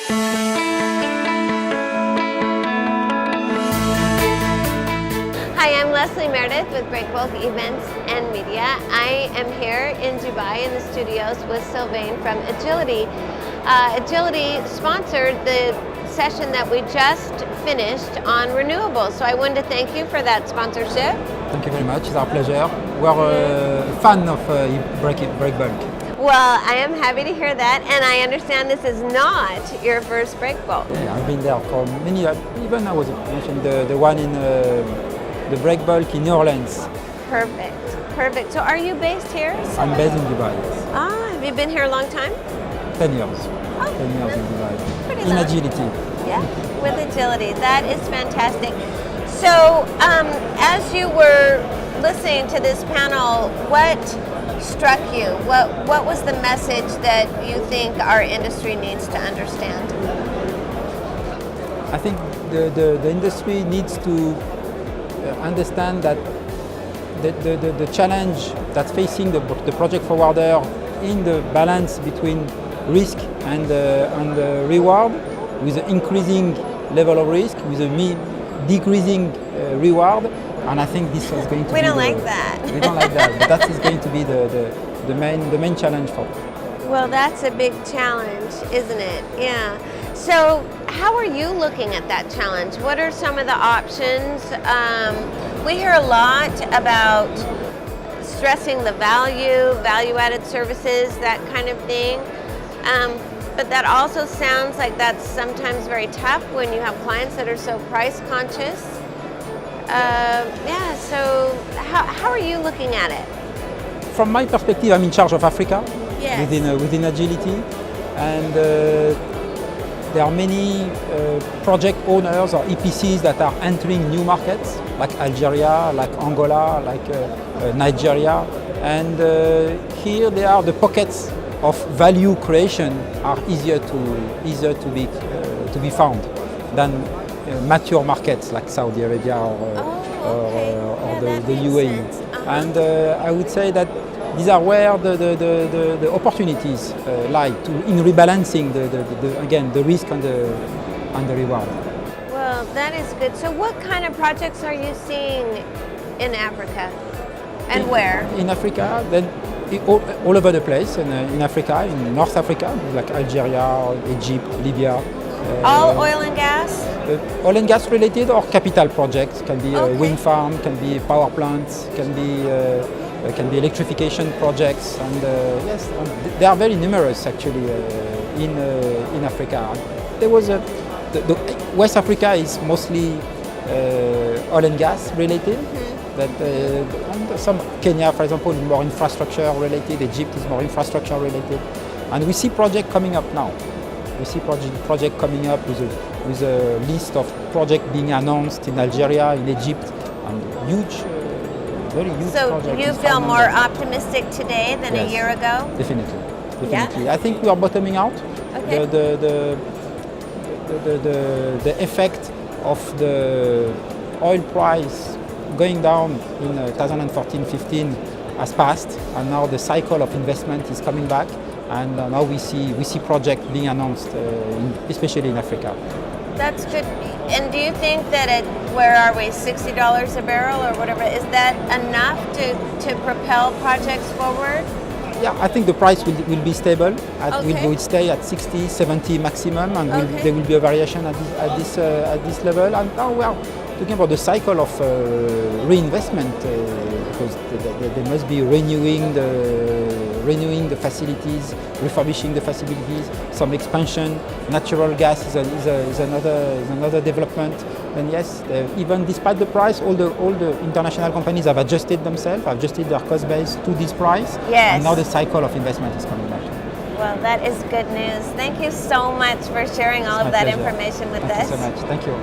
Hi, I'm Leslie Meredith with Breakbulk Events and Media. I am here in Dubai in the studios with Sylvain from Agility. Agility sponsored the session that we just finished on renewables, so I wanted to thank you for that sponsorship. Thank you very much, it's our pleasure. We're a fan of Breakbulk. Well, I am happy to hear that, and I understand this is not your first Breakbulk. Yeah, I've been there for many years. Even I was mentioning the one in the Breakbulk in New Orleans. Perfect. So are you based here? I'm based in Dubai, yes. Ah, have you been here a long time? 10 years. Oh, 10 years in Dubai. Pretty In long. Agility. Yeah, with Agility. That is fantastic. So, as you were listening to this panel, what struck you? What was the message that you think our industry needs to understand? I think the industry needs to understand that the challenge that's facing the project forwarder in the balance between risk and reward, with an increasing level of risk, with a decreasing reward, and I think this is going to We be don't like that. We don't like that, but that is going to be the main challenge for. Well, that's a big challenge, isn't it? Yeah. So how are you looking at that challenge? What are some of the options? We hear a lot about stressing the value-added services, that kind of thing. But that also sounds like that's sometimes very tough when you have clients that are so price conscious. So how are you looking at it? From my perspective, I'm in charge of Africa. Yes. Within Agility, and there are many project owners or EPCs that are entering new markets, like Algeria, like Angola, like Nigeria, and here they are the pockets of value creation are easier to be found than mature markets like Saudi Arabia or the UAE. And I would say that these are where the opportunities lie in rebalancing the risk and the reward. Well, that is good. So what kind of projects are you seeing in Africa and where? In Africa, then all over the place. In Africa, in North Africa, like Algeria, Egypt, Libya. All oil and gas? Oil and gas related or capital projects, can be a wind farm, can be power plants, can be electrification projects, and yes, they are very numerous actually in Africa. There was the West Africa is mostly oil and gas related. But and some Kenya, for example, is more infrastructure related. Egypt is more infrastructure related, and we see projects coming up now. We see project coming up with a list of projects being announced in Algeria, in Egypt, and huge. Very huge project. So you feel more optimistic today than a year ago? Definitely. Yeah? I think we are bottoming out. Okay. The effect of the oil price going down in 2014-15 has passed, and now the cycle of investment is coming back, and now we see projects being announced, especially in Africa. That's good. And do you think that where are we, $60 a barrel or whatever, is that enough to propel projects forward? Yeah, I think the price will be stable. Okay. Will stay at 60, 70 maximum, and there will be a variation at this level. And now we are talking about the cycle of reinvestment, because they must be renewing the facilities, refurbishing the facilities, some expansion. Natural gas is another development. And yes, even despite the price, all the international companies have adjusted themselves, adjusted their cost base to this price. Yes. And now the cycle of investment is coming back. Well, that is good news. Thank you so much for sharing all of that information with us. Thank you so much. Thank you.